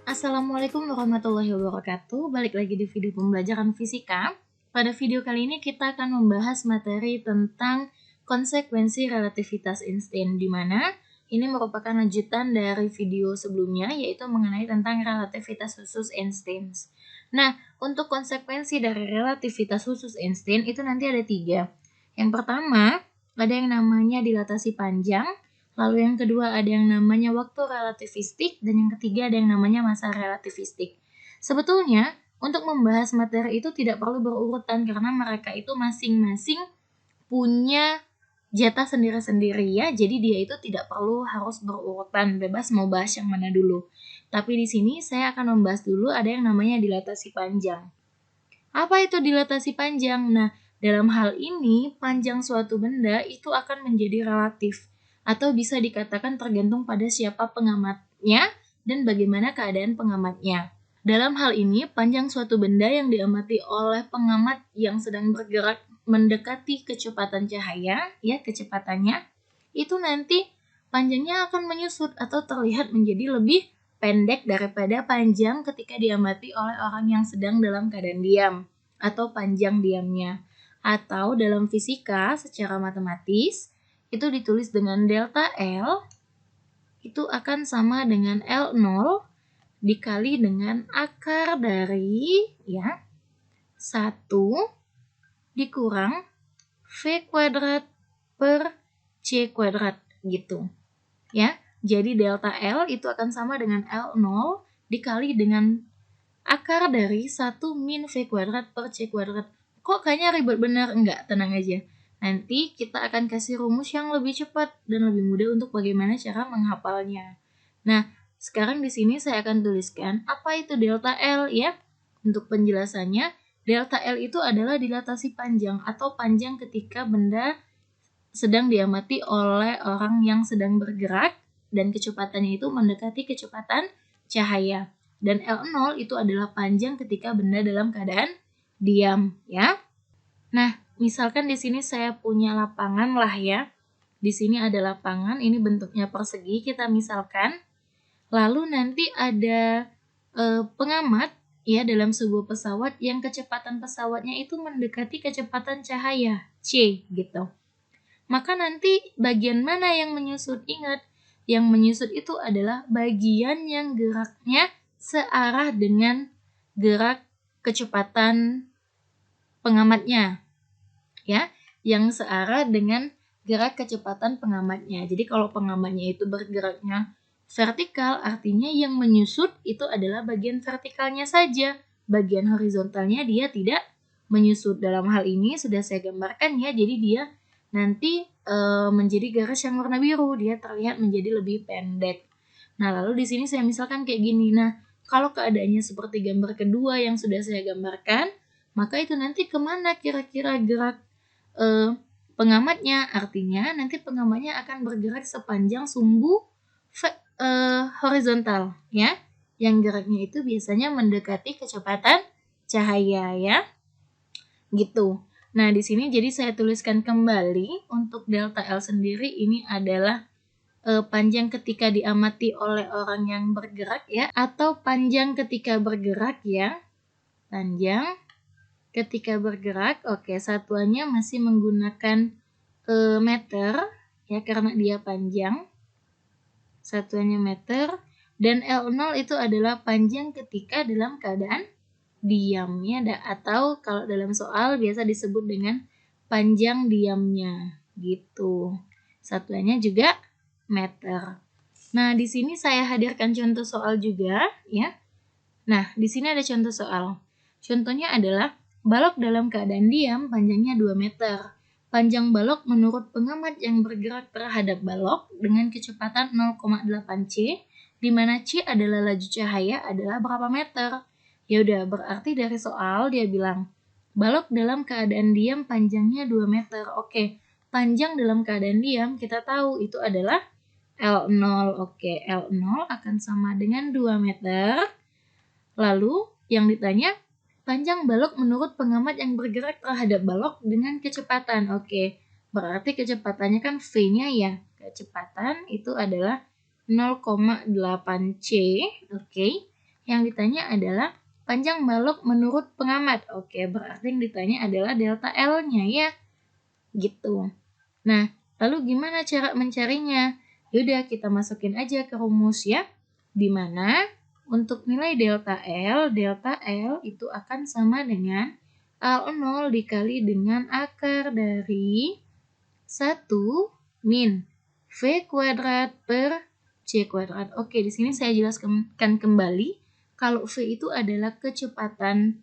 Assalamualaikum warahmatullahi wabarakatuh. Balik lagi di video pembelajaran fisika. Pada video kali ini kita akan membahas materi tentang konsekuensi relativitas Einstein, di mana ini merupakan lanjutan dari video sebelumnya, yaitu mengenai tentang relativitas khusus Einstein. Nah, untuk konsekuensi dari relativitas khusus Einstein itu nanti ada 3. Yang pertama, ada yang namanya dilatasi panjang. Lalu yang kedua ada yang namanya waktu relativistik, dan yang ketiga ada yang namanya masa relativistik. Sebetulnya untuk membahas materi itu tidak perlu berurutan karena mereka itu masing-masing punya jatah sendiri-sendiri ya. Jadi dia itu tidak perlu harus berurutan, bebas mau bahas yang mana dulu. Tapi di sini saya akan membahas dulu ada yang namanya dilatasi panjang. Apa itu dilatasi panjang? Nah, dalam hal ini panjang suatu benda itu akan menjadi relatif, atau bisa dikatakan tergantung pada siapa pengamatnya dan bagaimana keadaan pengamatnya. Dalam hal ini, panjang suatu benda yang diamati oleh pengamat yang sedang bergerak mendekati kecepatan cahaya, ya kecepatannya, itu nanti panjangnya akan menyusut atau terlihat menjadi lebih pendek daripada panjang ketika diamati oleh orang yang sedang dalam keadaan diam, atau panjang diamnya. Atau dalam fisika secara matematis, itu ditulis dengan delta L itu akan sama dengan L0 dikali dengan akar dari 1 dikurang V kuadrat per C kuadrat gitu. Ya, jadi delta L itu akan sama dengan L0 dikali dengan akar dari 1 min V kuadrat per C kuadrat. Kok kayaknya ribet bener? Enggak, tenang aja. Nanti kita akan kasih rumus yang lebih cepat dan lebih mudah untuk bagaimana cara menghafalnya. Nah, sekarang di sini saya akan tuliskan apa itu delta L ya. Untuk penjelasannya, delta L itu adalah dilatasi panjang atau panjang ketika benda sedang diamati oleh orang yang sedang bergerak dan kecepatannya itu mendekati kecepatan cahaya. Dan L0 itu adalah panjang ketika benda dalam keadaan diam ya. Nah, misalkan di sini saya punya lapangan lah ya. Di sini ada lapangan, ini bentuknya persegi, kita misalkan. Lalu nanti ada pengamat ya dalam sebuah pesawat yang kecepatan pesawatnya itu mendekati kecepatan cahaya, C gitu. Maka nanti bagian mana yang menyusut? Ingat, yang menyusut itu adalah bagian yang geraknya searah dengan gerak kecepatan pengamatnya. Ya, yang searah dengan gerak kecepatan pengamatnya. Jadi kalau pengamatnya itu bergeraknya vertikal, artinya yang menyusut itu adalah bagian vertikalnya saja. Bagian horizontalnya dia tidak menyusut. Dalam hal ini sudah saya gambarkan ya, jadi dia nanti menjadi garis yang warna biru, dia terlihat menjadi lebih pendek. Nah, lalu di sini saya misalkan kayak gini. Nah, kalau keadaannya seperti gambar kedua yang sudah saya gambarkan, maka itu nanti kemana kira-kira gerak pengamatnya? Artinya nanti pengamatnya akan bergerak sepanjang sumbu horizontal ya, yang geraknya itu biasanya mendekati kecepatan cahaya ya, gitu. Nah, di sini jadi saya tuliskan kembali untuk delta L sendiri ini adalah panjang ketika diamati oleh orang yang bergerak ya, atau panjang ketika bergerak ya. Panjang ketika bergerak, oke, satuannya masih menggunakan meter ya karena dia panjang. Satuannya meter, dan L0 itu adalah panjang ketika dalam keadaan diam ya, atau kalau dalam soal biasa disebut dengan panjang diamnya gitu. Satuannya juga meter. Nah, di sini saya hadirkan contoh soal juga ya. Nah, di sini ada contoh soal. Contohnya adalah balok dalam keadaan diam panjangnya 2 meter. Panjang balok menurut pengamat yang bergerak terhadap balok dengan kecepatan 0,8 C, di mana C adalah laju cahaya adalah berapa meter? Ya udah, berarti dari soal dia bilang balok dalam keadaan diam panjangnya 2 meter. Oke, panjang dalam keadaan diam kita tahu itu adalah L0. Oke, L0 akan sama dengan 2 meter. Lalu yang ditanya, panjang balok menurut pengamat yang bergerak terhadap balok dengan kecepatan. Oke, berarti kecepatannya kan V-nya ya. Kecepatan itu adalah 0,8 C. Oke. Yang ditanya adalah panjang balok menurut pengamat. Oke, berarti yang ditanya adalah delta L-nya ya. Gitu. Nah, lalu gimana cara mencarinya? Yaudah, kita masukin aja ke rumus ya. Dimana untuk nilai delta L itu akan sama dengan L0 dikali dengan akar dari 1 min V kuadrat per C kuadrat. Oke, di sini saya jelaskan kembali kalau V itu adalah kecepatan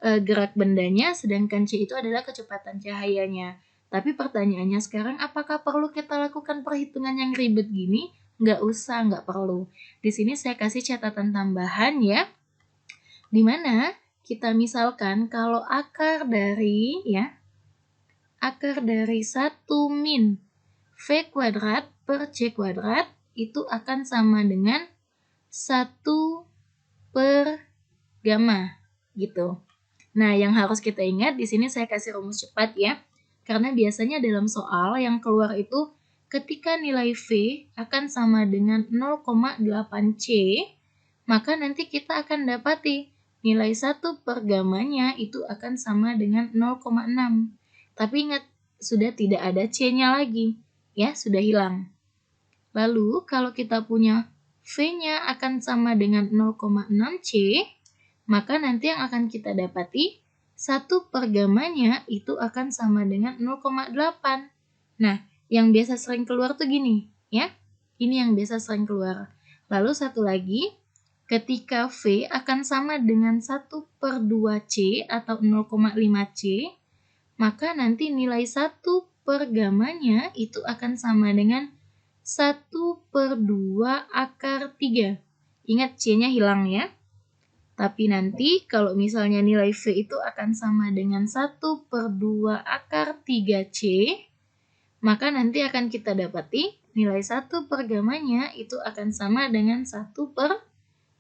gerak bendanya, sedangkan C itu adalah kecepatan cahayanya. Tapi pertanyaannya sekarang, apakah perlu kita lakukan perhitungan yang ribet gini? Nggak usah, nggak perlu. Di sini saya kasih catatan tambahan ya, dimana kita misalkan kalau akar dari 1 min V kuadrat per C kuadrat itu akan sama dengan 1 per gamma gitu. Nah, yang harus kita ingat di sini saya kasih rumus cepat ya. Karena biasanya dalam soal yang keluar itu ketika nilai V akan sama dengan 0,8 C, maka nanti kita akan dapati nilai 1 per gamanya itu akan sama dengan 0,6. Tapi ingat, sudah tidak ada C-nya lagi. Ya, sudah hilang. Lalu, kalau kita punya V-nya akan sama dengan 0,6 C, maka nanti yang akan kita dapati 1 per gamanya itu akan sama dengan 0,8. Nah, yang biasa sering keluar tuh gini, ya. Ini yang biasa sering keluar. Lalu satu lagi, ketika V akan sama dengan 1 per 2C atau 0,5 C, maka nanti nilai 1 per gamanya itu akan sama dengan 1 per 2 akar 3. Ingat C-nya hilang ya. Tapi nanti kalau misalnya nilai V itu akan sama dengan 1 per 2 akar 3C, maka nanti akan kita dapati nilai 1 per gamanya itu akan sama dengan 1 per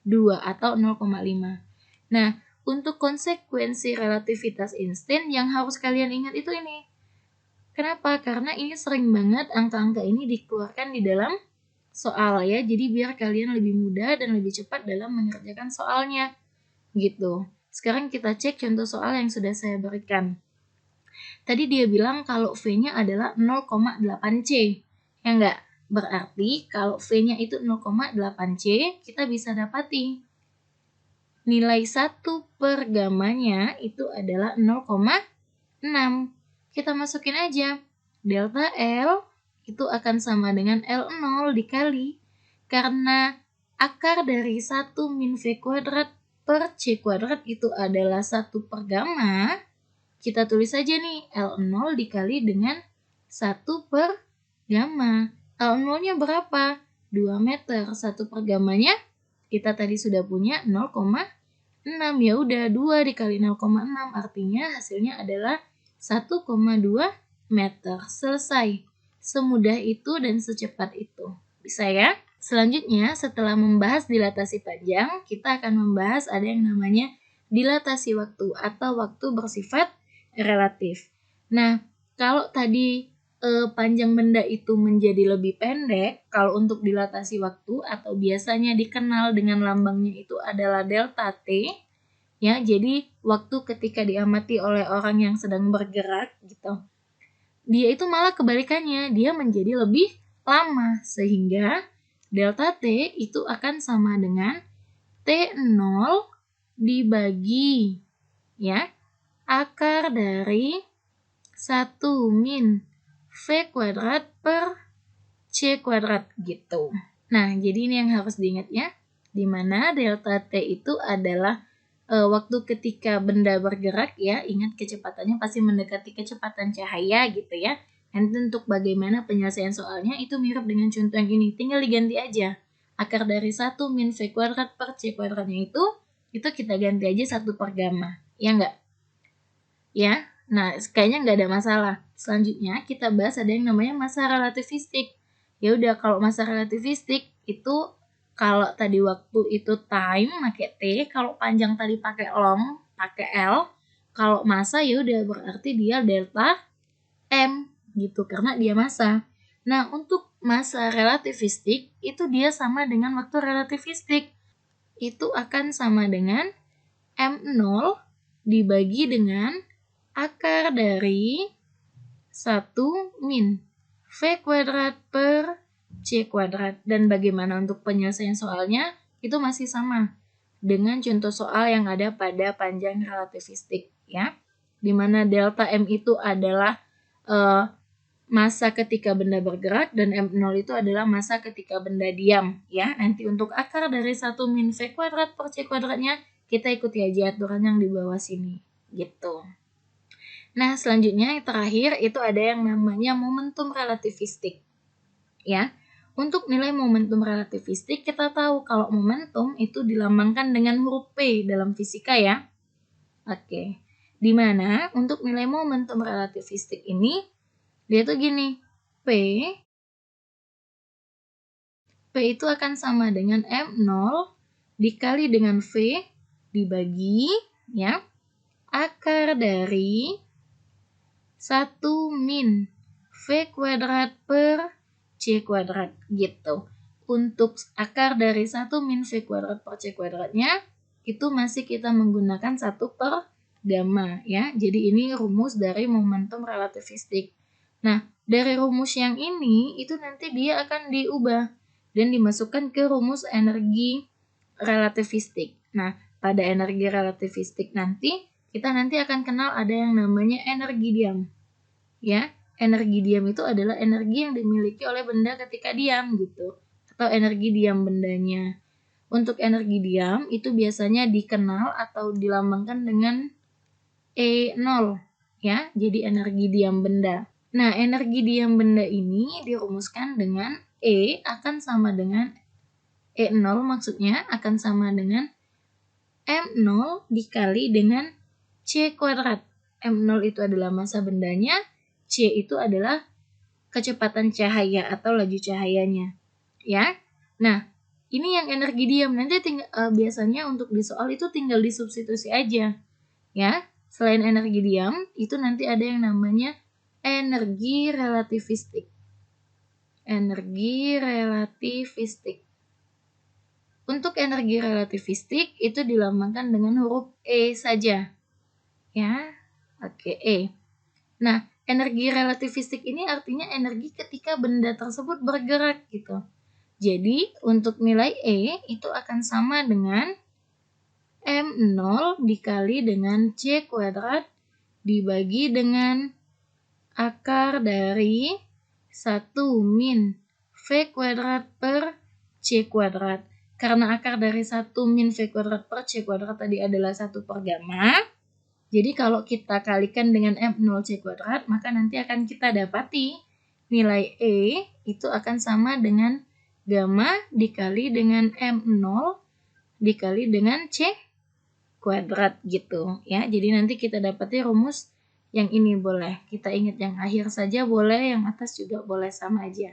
2 atau 0,5. Nah, untuk konsekuensi relativitas Einstein yang harus kalian ingat itu ini. Kenapa? Karena ini sering banget angka-angka ini dikeluarkan di dalam soal ya. Jadi biar kalian lebih mudah dan lebih cepat dalam mengerjakan soalnya. Gitu. Sekarang kita cek contoh soal yang sudah saya berikan. Tadi dia bilang kalau V-nya adalah 0,8 C. Ya enggak? Berarti kalau V-nya itu 0,8 C, kita bisa dapati nilai 1 per gamanya itu adalah 0,6. Kita masukin aja. Delta L itu akan sama dengan L0 dikali. Karena akar dari 1 min V kuadrat per C kuadrat itu adalah 1 per gamma, kita tulis saja nih L0 dikali dengan 1 per gamma. L0-nya berapa? 2 meter. 1 per gammanya kita tadi sudah punya 0,6. Ya udah 2 dikali 0,6 artinya hasilnya adalah 1,2 meter. Selesai. Semudah itu dan secepat itu. Bisa ya? Selanjutnya, setelah membahas dilatasi panjang, kita akan membahas ada yang namanya dilatasi waktu atau waktu bersifat relatif. Nah, kalau tadi panjang benda itu menjadi lebih pendek, kalau untuk dilatasi waktu atau biasanya dikenal dengan lambangnya itu adalah delta T, ya, jadi waktu ketika diamati oleh orang yang sedang bergerak gitu. Dia itu malah kebalikannya, dia menjadi lebih lama sehingga delta T itu akan sama dengan T0 dibagi ya akar dari 1 min V kuadrat per C kuadrat gitu. Nah, jadi ini yang harus diingat ya, dimana delta T itu adalah waktu ketika benda bergerak ya, ingat kecepatannya pasti mendekati kecepatan cahaya gitu ya. Nanti untuk bagaimana penyelesaian soalnya itu mirip dengan contoh yang ini, tinggal diganti aja. Akar dari 1 min V kuadrat per C kuadratnya itu kita ganti aja 1 per gamma, ya enggak? Ya, nah kayaknya nggak ada masalah. Selanjutnya kita bahas ada yang namanya masa relativistik. Ya udah, kalau masa relativistik itu kalau tadi waktu itu time pakai T, kalau panjang tadi pakai long pakai L, kalau massa ya udah berarti dia delta M gitu karena dia massa. Nah, untuk masa relativistik itu dia sama dengan waktu relativistik. itu akan sama dengan M0 dibagi dengan akar dari 1 min V kuadrat per C kuadrat. Dan bagaimana untuk penyelesaian soalnya? Itu masih sama dengan contoh soal yang ada pada panjang relativistik, ya. Dimana delta M itu adalah masa ketika benda bergerak dan M0 itu adalah masa ketika benda diam, ya. Nanti untuk akar dari 1 min V kuadrat per C kuadratnya kita ikuti aja aturan yang di bawah sini, gitu. Nah, selanjutnya yang terakhir itu ada yang namanya momentum relativistik, ya. Untuk nilai momentum relativistik kita tahu kalau momentum itu dilambangkan dengan huruf P dalam fisika, ya. Oke. Dimana untuk nilai momentum relativistik ini dia tuh gini, P itu akan sama dengan M0 dikali dengan V dibagi, ya, akar dari 1 min V kuadrat per C kuadrat, gitu. Untuk akar dari 1 min V kuadrat per C kuadratnya, itu masih kita menggunakan 1 per gamma, ya. Jadi ini rumus dari momentum relativistik. Nah, dari rumus yang ini, itu nanti dia akan diubah dan dimasukkan ke rumus energi relativistik. Nah, pada energi relativistik nanti, kita nanti akan kenal ada yang namanya energi diam. Ya, energi diam itu adalah energi yang dimiliki oleh benda ketika diam, gitu. Atau energi diam bendanya. Untuk energi diam itu biasanya dikenal atau dilambangkan dengan E0, ya. Jadi energi diam benda. Nah, energi diam benda ini dirumuskan dengan E akan sama dengan E0, maksudnya akan sama dengan M0 dikali dengan C kuadrat. M0 itu adalah massa bendanya, C itu adalah kecepatan cahaya atau laju cahayanya, ya. Nah, ini yang energi diam. Nanti biasanya untuk di soal itu tinggal disubstitusi aja, ya. Selain energi diam, itu nanti ada yang namanya energi relativistik. Energi relativistik. Untuk energi relativistik itu dilambangkan dengan huruf E saja, ya. Oke, E. Nah, energi relativistik ini artinya energi ketika benda tersebut bergerak, gitu. Jadi, untuk nilai E itu akan sama dengan M0 dikali dengan C kuadrat dibagi dengan akar dari 1 min V kuadrat per C kuadrat. Karena akar dari 1 min V kuadrat per C kuadrat tadi adalah 1 per gamma, jadi kalau kita kalikan dengan M0 C kuadrat, maka nanti akan kita dapati nilai E itu akan sama dengan gamma dikali dengan M0 dikali dengan C kuadrat, gitu, ya. Jadi nanti kita dapati rumus yang ini boleh. Kita ingat yang akhir saja boleh, yang atas juga boleh, sama aja.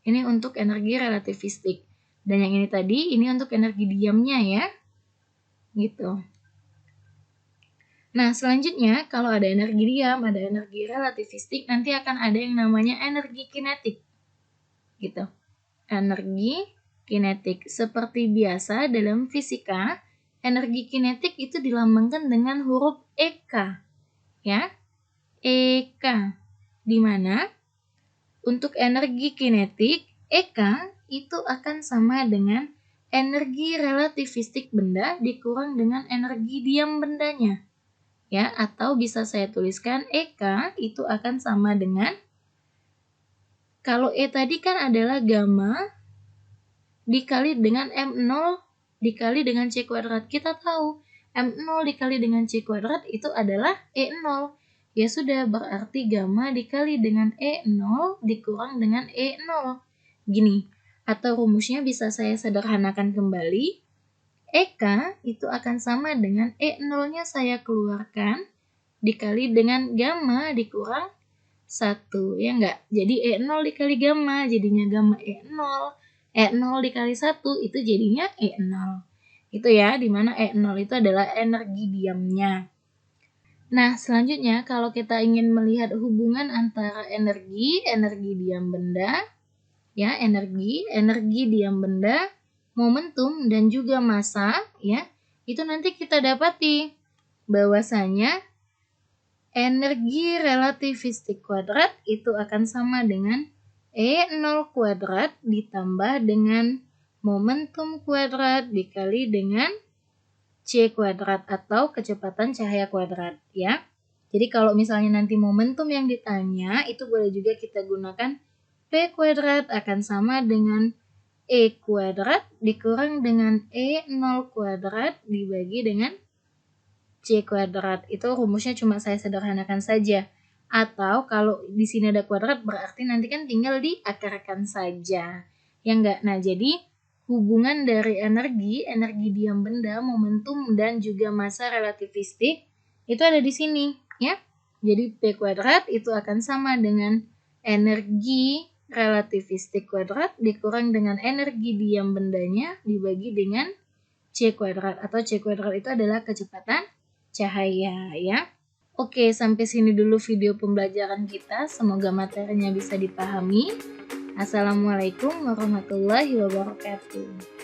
Ini untuk energi relativistik. Dan yang ini tadi, ini untuk energi diamnya, ya. Gitu. Nah, selanjutnya kalau ada energi diam, ada energi relativistik, nanti akan ada yang namanya energi kinetik. Gitu. Energi kinetik. Seperti biasa dalam fisika, energi kinetik itu dilambangkan dengan huruf EK. Ya. EK. Di mana untuk energi kinetik, EK itu akan sama dengan energi relativistik benda dikurang dengan energi diam bendanya. Ya, atau bisa saya tuliskan EK itu akan sama dengan, kalau E tadi kan adalah gamma dikali dengan M0 dikali dengan C kuadrat. Kita tahu M0 dikali dengan C kuadrat itu adalah E0. Ya sudah, berarti gamma dikali dengan E0 dikurang dengan E0. Gini, atau rumusnya bisa saya sederhanakan kembali. EK itu akan sama dengan E0-nya saya keluarkan dikali dengan gamma dikurang 1, ya enggak? Jadi E0 dikali gamma jadinya gamma E0. E0 dikali 1 itu jadinya E0. Itu ya, dimana E0 itu adalah energi diamnya. Nah, selanjutnya kalau kita ingin melihat hubungan antara energi diam benda, ya, energi diam benda momentum dan juga massa, ya, itu nanti kita dapati bahwasanya energi relativistik kuadrat itu akan sama dengan E0 kuadrat ditambah dengan momentum kuadrat dikali dengan C kuadrat atau kecepatan cahaya kuadrat, ya. Jadi kalau misalnya nanti momentum yang ditanya, itu boleh juga kita gunakan P kuadrat akan sama dengan E kuadrat dikurang dengan E0 kuadrat dibagi dengan C kuadrat. Itu rumusnya cuma saya sederhanakan saja. Atau kalau di sini ada kuadrat berarti nanti kan tinggal diakarkan saja. Ya enggak? Nah, jadi hubungan dari energi diam benda, momentum, dan juga massa relativistik itu ada di sini, ya. Jadi P kuadrat itu akan sama dengan energi relativistik kuadrat dikurang dengan energi diam bendanya dibagi dengan C kuadrat, atau C kuadrat itu adalah kecepatan cahaya, ya. Oke, sampai sini dulu video pembelajaran kita. Semoga materinya bisa dipahami. Assalamualaikum warahmatullahi wabarakatuh.